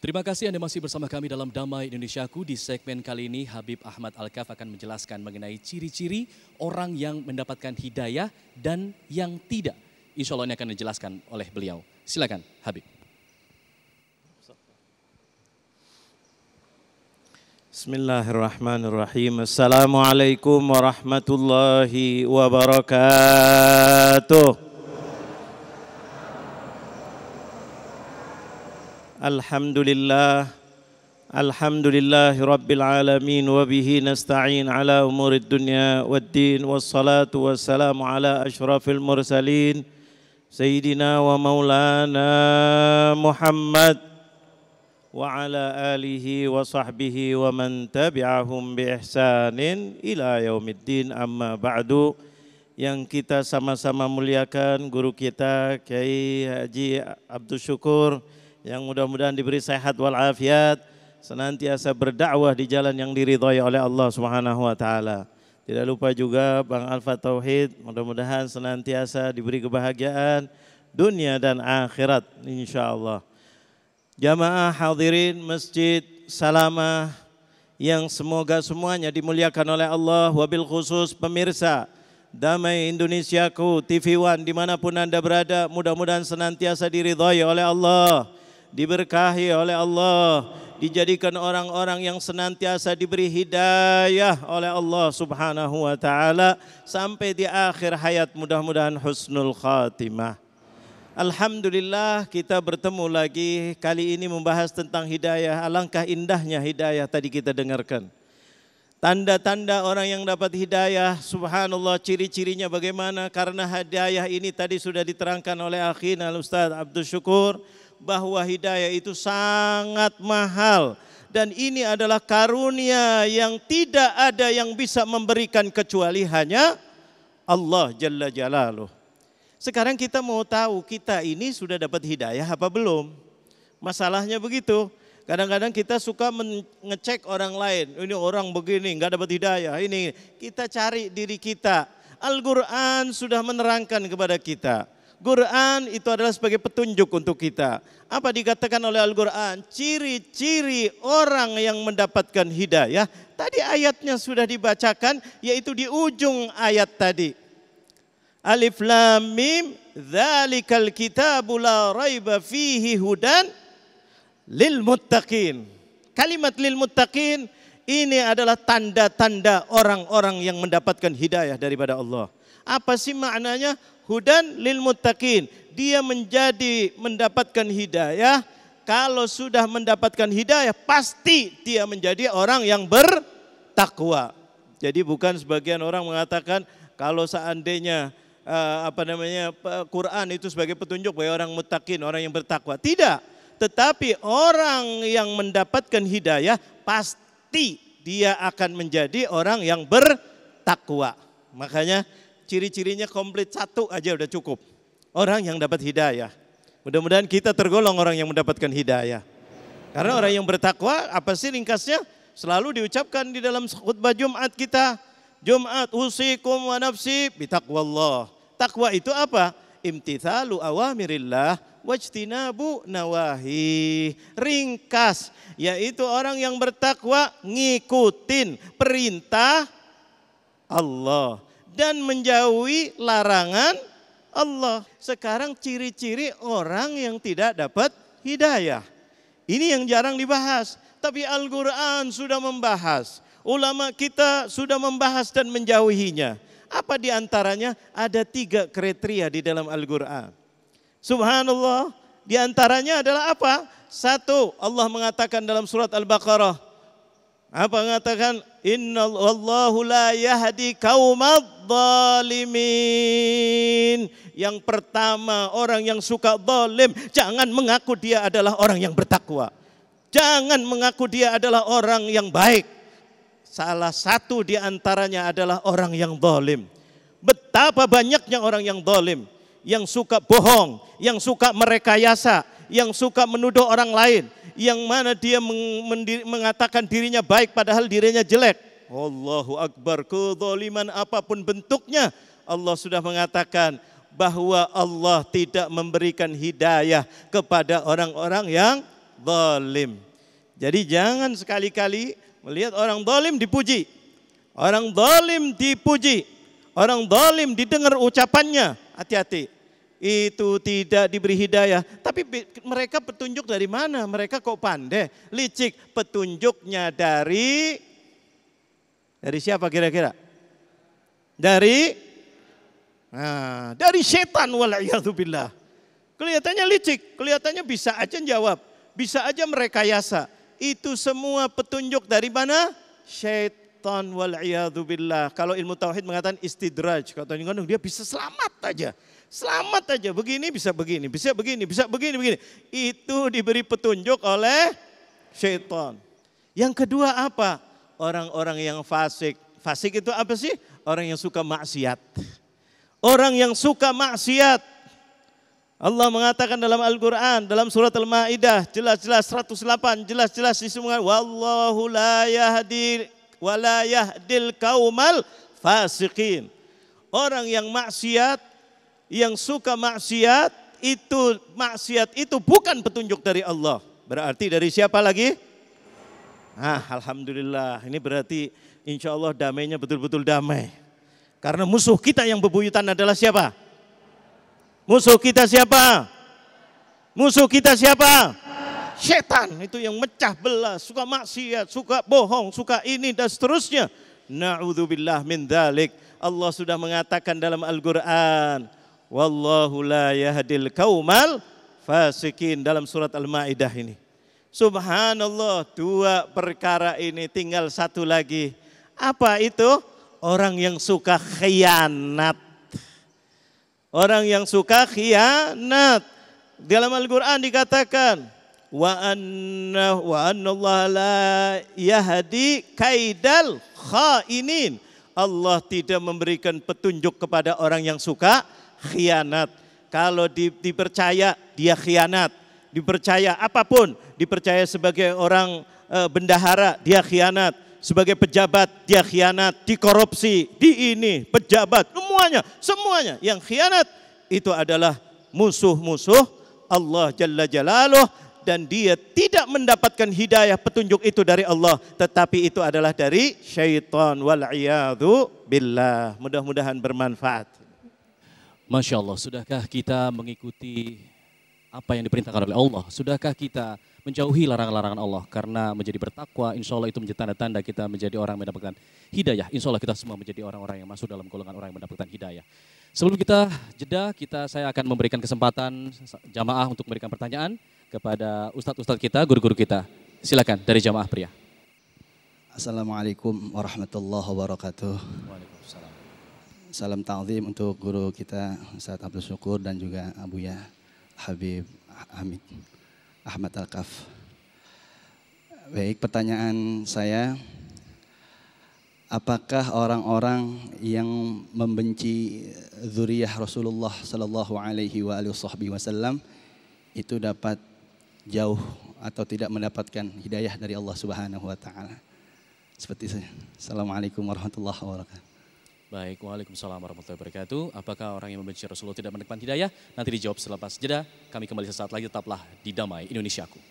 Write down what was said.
Terima kasih Anda masih bersama kami dalam Damai Indonesiaku. Di segmen kali ini Habib Ahmad Al-Kaf akan menjelaskan mengenai ciri-ciri orang yang mendapatkan hidayah dan yang tidak. Insya Allah ini akan dijelaskan oleh beliau. Silakan Habib. Bismillahirrahmanirrahim. Assalamualaikum warahmatullahi wabarakatuh. Alhamdulillahi rabbil alamin wa bihi nasta'in ala umurid dunya waddin wassalatu wassalamu ala ashrafil mursalin sayyidina wa maulana Muhammad wa ala alihi wa sahbihi wa man tabi'ahum bi ihsanin ila yaumiddin, amma ba'du. Yang kita sama-sama muliakan guru kita Kiai Haji Abdul Syukur, yang mudah-mudahan diberi sehat walafiat, senantiasa berdakwah di jalan yang diridhai oleh Allah Subhanahu wa taala. Tidak lupa juga Bang Alfa Tauhid, mudah-mudahan senantiasa diberi kebahagiaan dunia dan akhirat insyaallah. Jamaah hadirin Masjid Salamah yang semoga semuanya dimuliakan oleh Allah, wabil khusus pemirsa Damai Indonesiaku TV One dimanapun Anda berada, mudah-mudahan senantiasa diridhai oleh Allah, diberkahi oleh Allah, dijadikan orang-orang yang senantiasa diberi hidayah oleh Allah Subhanahu wa taala sampai di akhir hayat, mudah-mudahan husnul khatimah. Alhamdulillah kita bertemu lagi, kali ini membahas tentang hidayah. Alangkah indahnya hidayah tadi kita dengarkan. Tanda-tanda orang yang dapat hidayah, subhanallah, ciri-cirinya bagaimana? Karena hidayah ini tadi sudah diterangkan oleh akhina Ustaz Abdul Syukur, bahwa hidayah itu sangat mahal. Dan ini adalah karunia yang tidak ada yang bisa memberikan kecuali hanya Allah Jalla Jalaluh. Sekarang kita mau tahu kita ini sudah dapat hidayah apa belum? Masalahnya begitu. Kadang-kadang kita suka mengecek orang lain. Ini orang begini nggak dapat hidayah. Ini kita cari diri kita. Al-Quran sudah menerangkan kepada kita. Quran itu adalah sebagai petunjuk untuk kita. Apa dikatakan oleh Al-Quran? Ciri-ciri orang yang mendapatkan hidayah. Tadi ayatnya sudah dibacakan, yaitu di ujung ayat tadi. Alif Lam Mim, dzalikal kitabu la raiba fihi hudan lil muttaqin. Kalimat lil muttaqin ini adalah tanda-tanda orang-orang yang mendapatkan hidayah daripada Allah. Apa sih maknanya? Hudan lil muttaqin. Dia mendapatkan hidayah. Kalau sudah mendapatkan hidayah, pasti dia menjadi orang yang bertakwa. Jadi bukan sebagian orang mengatakan kalau seandainya Quran itu sebagai petunjuk bagi orang muttaqin, orang yang bertakwa. Tidak. Tetapi orang yang mendapatkan hidayah pasti dia akan menjadi orang yang bertakwa. Makanya ciri-cirinya komplit, satu aja udah cukup. Orang yang dapat hidayah. Mudah-mudahan kita tergolong orang yang mendapatkan hidayah. Karena orang yang bertakwa, apa sih ringkasnya? Selalu diucapkan di dalam khutbah Jumat kita. Jumat, usikum wa nafsi bitaqwallah. Takwa itu apa? Imtithalu awamirillah wajtinabu nawahi. Ringkas, yaitu orang yang bertakwa ngikutin perintah Allah dan menjauhi larangan Allah. Sekarang ciri-ciri orang yang tidak dapat hidayah. Ini yang jarang dibahas. Tapi Al-Quran sudah membahas. Ulama kita sudah membahas dan menjauhinya. Apa di antaranya? Ada 3 kriteria di dalam Al-Quran. Subhanallah, di antaranya adalah apa? 1, Allah mengatakan dalam surat Al-Baqarah. Apa mengatakan? Inna wallahu la yahdi qaumadz zalimin. Yang pertama, orang yang suka zalim, jangan mengaku dia adalah orang yang bertakwa. Jangan mengaku dia adalah orang yang baik. Salah satu di antaranya adalah orang yang zalim. Betapa banyaknya orang yang zalim, yang suka bohong, yang suka merekayasa, yang suka menuduh orang lain, yang mana dia mengatakan dirinya baik padahal dirinya jelek. Allahu Akbar, kezaliman apapun bentuknya, Allah sudah mengatakan bahwa Allah tidak memberikan hidayah kepada orang-orang yang zalim. Jadi jangan sekali-kali melihat orang zalim dipuji. Orang zalim dipuji. Orang zalim didengar ucapannya. Hati-hati. Itu tidak diberi hidayah. Tapi mereka petunjuk dari mana? Mereka kok pandai, licik. Petunjuknya dari siapa kira-kira? Dari setan wal'iyadzubillah. Kelihatannya licik, kelihatannya bisa aja jawab, bisa aja merekayasa. Itu semua petunjuk dari mana? Syaitan wal'iyadzubillah. Kalau ilmu tauhid mengatakan istidraj, katanya dia bisa selamat aja. Selamat aja, begini bisa begini, bisa begini, bisa begini. Itu diberi petunjuk oleh syaitan. Yang kedua apa? Orang-orang yang fasik. Fasik itu apa sih? Orang yang suka maksiat. Orang yang suka maksiat. Allah mengatakan dalam Al-Quran, dalam surat Al-Ma'idah, jelas-jelas 108, jelas-jelas disebutkan, wallahu la yahdi wa la yahdil qaumal fasiqin. Orang yang maksiat, yang suka maksiat itu bukan petunjuk dari Allah. Berarti dari siapa lagi? Alhamdulillah, ini berarti insya Allah damainya betul-betul damai. Karena musuh kita yang bebuyutan adalah siapa? Musuh kita siapa? Musuh kita siapa? Setan, itu yang mecah belah, suka maksiat, suka bohong, suka ini dan seterusnya. Na'udzubillah min dzalik. Allah sudah mengatakan dalam Al-Quran, wallahu la yahdil qaumal fasikin, dalam surat Al-Maidah ini. Subhanallah, dua perkara ini, tinggal satu lagi. Apa itu? Orang yang suka khianat. Orang yang suka khianat. Dalam Al-Quran dikatakan, wa Allah la yahdi kaidal khainin. Allah tidak memberikan petunjuk kepada orang yang suka khianat. Kalau dipercaya dia khianat, dipercaya apapun, dipercaya sebagai orang bendahara dia khianat, sebagai pejabat dia khianat, dikorupsi, di ini pejabat, semuanya yang khianat itu adalah musuh-musuh Allah Jalla Jalaluh, dan dia tidak mendapatkan hidayah petunjuk itu dari Allah, tetapi itu adalah dari syaitan wal'iyadzu billah. Mudah-mudahan bermanfaat. Masya Allah, sudahkah kita mengikuti apa yang diperintahkan oleh Allah? Sudahkah kita menjauhi larangan-larangan Allah? Karena menjadi bertakwa, insya Allah itu menjadi tanda-tanda kita menjadi orang yang mendapatkan hidayah. Insya Allah kita semua menjadi orang-orang yang masuk dalam golongan orang yang mendapatkan hidayah. Sebelum kita jeda, saya akan memberikan kesempatan jamaah untuk memberikan pertanyaan kepada ustadz-ustadz kita, guru-guru kita. Silakan dari jamaah pria. Assalamualaikum warahmatullahi wabarakatuh. Waalaikumsalam. Salam ta'zim untuk guru kita Ustaz Abdul Syukur dan juga Abuya Habib Ahmad Al-Kaf. Baik, pertanyaan saya, apakah orang-orang yang membenci zuriyah Rasulullah sallallahu alaihi wasallam itu dapat jauh atau tidak mendapatkan hidayah dari Allah Subhanahu wa taala? Seperti saya. Assalamualaikum warahmatullahi wabarakatuh. Baik, waalaikumsalam warahmatullahi wabarakatuh. Apakah orang yang membenci Rasulullah tidak mendapatkan hidayah? Nanti dijawab selepas jeda. Kami kembali sesaat lagi, tetaplah di Damai Indonesiaku.